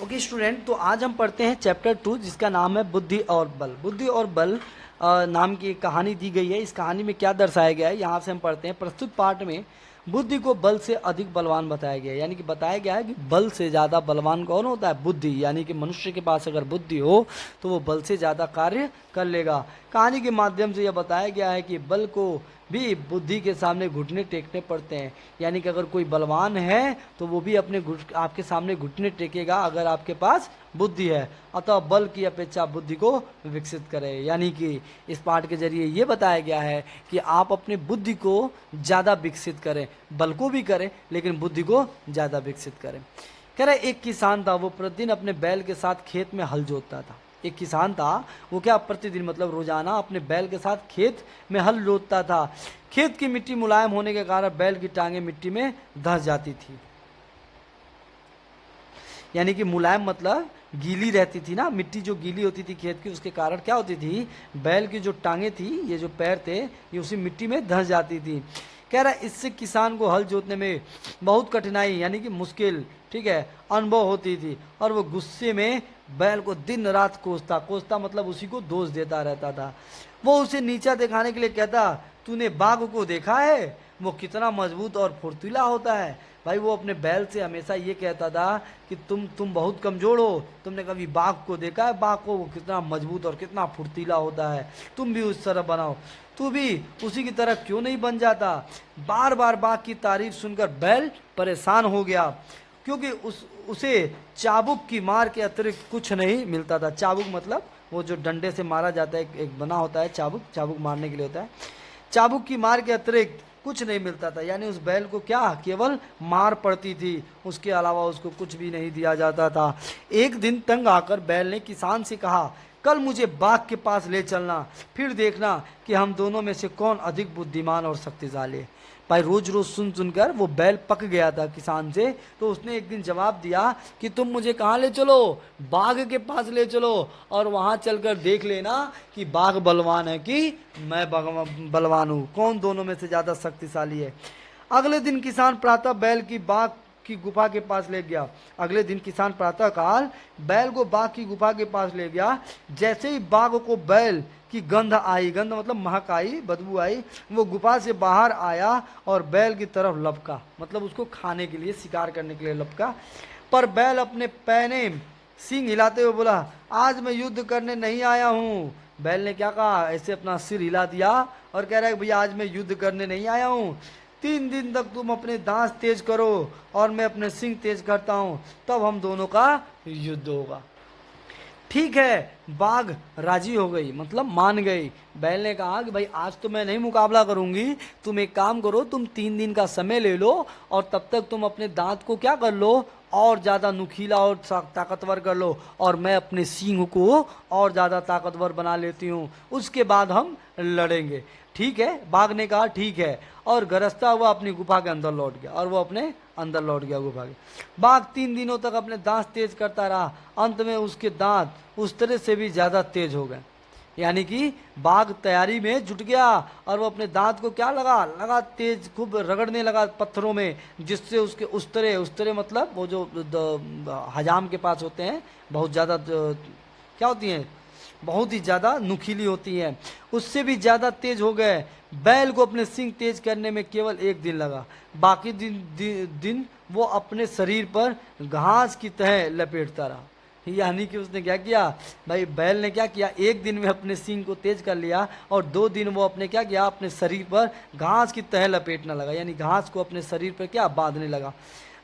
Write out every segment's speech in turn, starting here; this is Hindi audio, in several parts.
ओके स्टूडेंट, तो आज हम पढ़ते हैं चैप्टर 2 जिसका नाम है बुद्धि और बल। बुद्धि और बल नाम की एक कहानी दी गई है। इस कहानी में क्या दर्शाया गया है यहाँ से हम पढ़ते हैं। प्रस्तुत पाठ में बुद्धि को बल से अधिक बलवान बताया गया है, यानी कि बताया गया है कि बल से ज़्यादा बलवान कौन होता है? बुद्धि। यानी कि मनुष्य के पास अगर बुद्धि हो तो वो बल से ज़्यादा कार्य कर लेगा। कहानी के माध्यम से यह बताया गया है कि बल को भी बुद्धि के सामने घुटने टेकने पड़ते हैं। यानी कि अगर कोई बलवान है तो वो भी आपके सामने घुटने टेकेगा अगर आपके पास बुद्धि है। अतः बल की अपेक्षा बुद्धि को विकसित करें। यानी कि इस पाठ के जरिए ये बताया गया है कि आप अपने बुद्धि को ज़्यादा विकसित करें, बल को भी करें लेकिन बुद्धि को ज़्यादा विकसित करें। कह रहे एक किसान था, वो प्रतिदिन अपने बैल के साथ खेत में हल जोतता था। एक किसान था, वो क्या प्रतिदिन मतलब रोजाना अपने बैल के साथ खेत में हल जोतता था। खेत की मिट्टी मुलायम होने के कारण बैल की टांगें मिट्टी में धंस जाती थी। यानी कि मुलायम मतलब गीली रहती थी ना, मिट्टी जो गीली होती थी खेत की, उसके कारण क्या होती थी, बैल की जो टांगें थी, ये जो पैर थे, ये उसी मिट्टी में धंस जाती थी। कह रहा है इससे किसान को हल जोतने में बहुत कठिनाई यानी कि मुश्किल, ठीक है, अनुभव होती थी। और वो गुस्से में बैल को दिन रात कोसता मतलब उसी को दोष देता रहता था। वो उसे नीचा दिखाने के लिए कहता, तूने बाघ को देखा है, वो कितना मजबूत और फुर्तीला होता है। भाई वो अपने बैल से हमेशा ये कहता था कि तुम बहुत कमजोर हो, तुमने कभी बाघ को देखा है, बाघ को वो कितना मजबूत और कितना फुर्तीला होता है, तुम भी उस तरह बनाओ, तू भी उसी की तरह क्यों नहीं बन जाता। बार बार बाघ की तारीफ सुनकर बैल परेशान हो गया, क्योंकि उसे चाबुक की मार के अतिरिक्त कुछ नहीं मिलता था। चाबुक मतलब वो जो डंडे से मारा जाता है, एक बना होता है चाबुक मारने के लिए होता है। चाबुक की मार के अतिरिक्त कुछ नहीं मिलता था, यानी उस बैल को क्या केवल मार पड़ती थी, उसके अलावा उसको कुछ भी नहीं दिया जाता था। एक दिन तंग आकर बैल ने किसान से कहा, कल मुझे बाघ के पास ले चलना, फिर देखना कि हम दोनों में से कौन अधिक बुद्धिमान और शक्तिशाली है। भाई रोज रोज सुन सुनकर वो बैल पक गया था किसान से, तो उसने एक दिन जवाब दिया कि तुम मुझे कहाँ ले चलो, बाघ के पास ले चलो और वहां चलकर देख लेना कि बाघ बलवान है कि मैं बलवान हूँ, कौन दोनों में से ज्यादा शक्तिशाली है। अगले दिन किसान प्रातः बैल की बाघ की गुफा के पास ले गया। अगले दिन किसान प्रातः काल बैल को बाघ की गुफा के पास ले गया। जैसे ही बाघ को बैल की गंध आई, गंध मतलब महक आई, बदबू आई, वो गुफा से बाहर आया और बैल की तरफ लपका, मतलब उसको खाने के लिए, शिकार करने के लिए लपका। पर बैल अपने पैने सींग हिलाते हुए बोला, आज मैं युद्ध करने नहीं आया हूँ। बैल ने क्या कहा, ऐसे अपना सिर हिला दिया और कह रहा है भैया आज मैं युद्ध करने नहीं आया हूँ, 3 दिन तक तुम अपने दांत तेज करो और मैं अपने सिंग तेज करता हूं, तब हम दोनों का युद्ध होगा। ठीक है, बाघ राजी हो गई, मतलब मान गई। बैल ने कहा कि भाई आज तो मैं नहीं मुकाबला करूंगी, तुम एक काम करो, तुम 3 दिन का समय ले लो और तब तक तुम अपने दांत को क्या कर लो, और ज्यादा नुकीला और ताकतवर कर लो, और मैं अपने सींग को और ज्यादा ताकतवर बना लेती हूँ, उसके बाद हम लड़ेंगे। ठीक है, बाघ ने कहा ठीक है, और गरजता हुआ अपनी गुफा के अंदर लौट गया, और वो अपने अंदर लौट गया गुफा के। बाघ 3 दिनों तक अपने दांत तेज करता रहा, अंत में उसके दांत उस तरह से भी ज्यादा तेज हो गए, यानी कि बाघ तैयारी में जुट गया और वो अपने दांत को क्या लगा तेज खूब रगड़ने लगा पत्थरों में, जिससे उसके उस तरह मतलब वो जो हजाम के पास होते हैं, बहुत ज्यादा क्या होती हैं, बहुत ही ज्यादा नुकीली होती हैं, उससे भी ज्यादा तेज हो गए। बैल को अपने सिंग तेज करने में केवल 1 दिन लगा, बाकी दिन वो अपने शरीर पर घास की तह लपेटता रहा। यानी कि उसने क्या किया भाई, बैल ने क्या किया, 1 दिन में अपने सींग को तेज कर लिया और 2 दिन वो अपने क्या किया, अपने शरीर पर घास की तह लपेटने लगा, यानी घास को अपने शरीर पर क्या बांधने लगा।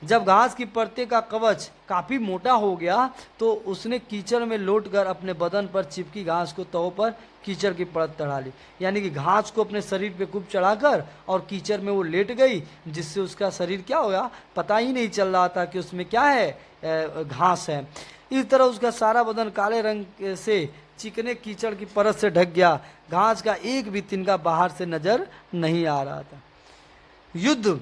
जब घास की परते का कवच काफी मोटा हो गया तो उसने कीचड़ में लौटकर अपने बदन पर चिपकी घास को तहों पर कीचड़ की परत चढ़ा ली, यानी कि घास को अपने शरीर पे खूब चढ़ाकर और कीचड़ में वो लेट गई, जिससे उसका शरीर क्या हो गया, पता ही नहीं चल रहा था कि उसमें क्या है, घास है। इस तरह उसका सारा बदन काले रंग से चिकने कीचड़ की परत से ढक गया, घास का एक भी तिनका बाहर से नजर नहीं आ रहा था। युद्ध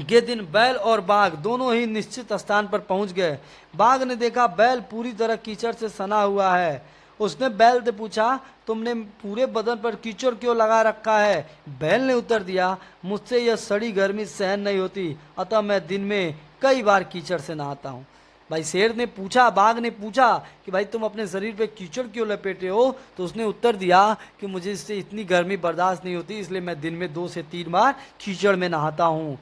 के दिन बैल और बाघ दोनों ही निश्चित स्थान पर पहुंच गए। बाघ ने देखा बैल पूरी तरह कीचड़ से सना हुआ है। उसने बैल से पूछा, तुमने पूरे बदन पर कीचड़ क्यों लगा रखा है? बैल ने उत्तर दिया, मुझसे यह सड़ी गर्मी सहन नहीं होती, अतः मैं दिन में कई बार कीचड़ से नहाता हूँ। भाई शेर ने पूछा, बाघ ने पूछा कि भाई तुम अपने शरीर पे कीचड़ क्यों लपेटे हो, तो उसने उत्तर दिया कि मुझे इससे इतनी गर्मी बर्दाश्त नहीं होती, इसलिए मैं दिन में 2 से 3 बार कीचड़ में नहाता हूँ।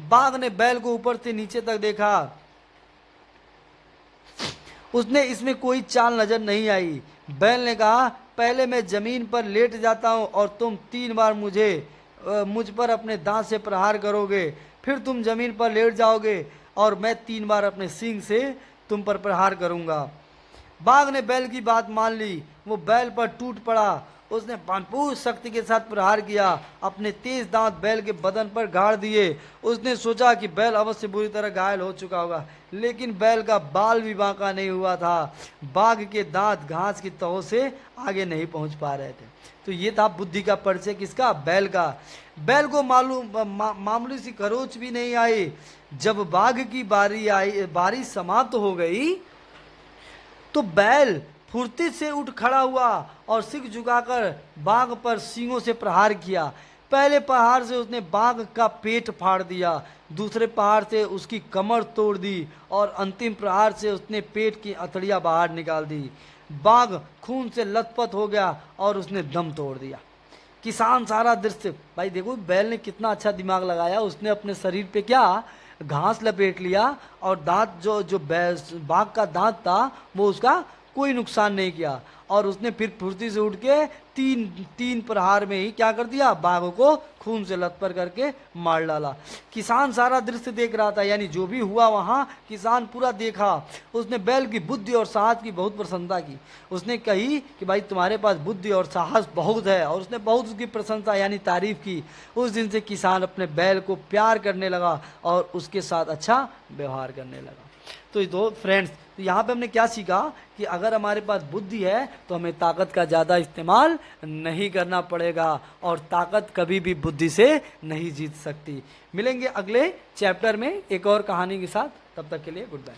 बाघ ने बैल को ऊपर से नीचे तक देखा, उसने इसमें कोई चाल नजर नहीं आई। बैल ने कहा, पहले मैं जमीन पर लेट जाता हूँ और तुम 3 बार मुझ पर अपने दांत से प्रहार करोगे, फिर तुम जमीन पर लेट जाओगे और मैं 3 बार अपने सींग से तुम पर प्रहार करूंगा। बाघ ने बैल की बात मान ली, वो बैल पर टूट पड़ा, उसने भरपूर शक्ति के साथ प्रहार किया, अपने तेज दांत बैल के बदन पर गाड़ दिए। उसने सोचा कि बैल अवश्य बुरी तरह घायल हो चुका होगा, लेकिन बैल का बाल भी बांका नहीं हुआ था। बाघ के दांत घास की तहों से आगे नहीं पहुंच पा रहे थे। तो ये था बुद्धि का परिचय किसका? बैल का। बैल को मामूली सी खरोच भी नहीं आई। जब बाघ की बारी समाप्त हो गई तो बैल फुर्ती से उठ खड़ा हुआ और सिर झुकाकर बाघ पर सींगों से प्रहार किया। पहले प्रहार से उसने बाघ का पेट फाड़ दिया, दूसरे प्रहार से उसकी कमर तोड़ दी और अंतिम प्रहार से उसने पेट की अतड़ियां बाहर निकाल दी। बाघ खून से लथपथ हो गया और उसने दम तोड़ दिया। किसान सारा दृश्य, भाई देखो बैल ने कितना अच्छा दिमाग लगाया, उसने अपने शरीर पे क्या घास लपेट लिया और दांत जो बाघ का दांत था वो उसका कोई नुकसान नहीं किया, और उसने फिर फुर्ती से उठ के तीन प्रहार में ही क्या कर दिया, बाघ को खून से लथपथ करके मार डाला। किसान सारा दृश्य देख रहा था, यानी जो भी हुआ वहां किसान पूरा देखा। उसने बैल की बुद्धि और साहस की बहुत प्रशंसा की। उसने कही कि भाई तुम्हारे पास बुद्धि और साहस बहुत है, और उसने बहुत उसकी प्रशंसा यानी तारीफ की। उस दिन से किसान अपने बैल को प्यार करने लगा और उसके साथ अच्छा व्यवहार करने लगा। तो दो फ्रेंड्स, तो यहाँ पे हमने क्या सीखा कि अगर हमारे पास बुद्धि है तो हमें ताकत का ज़्यादा इस्तेमाल नहीं करना पड़ेगा, और ताकत कभी भी बुद्धि से नहीं जीत सकती। मिलेंगे अगले चैप्टर में एक और कहानी के साथ, तब तक के लिए गुड बाय।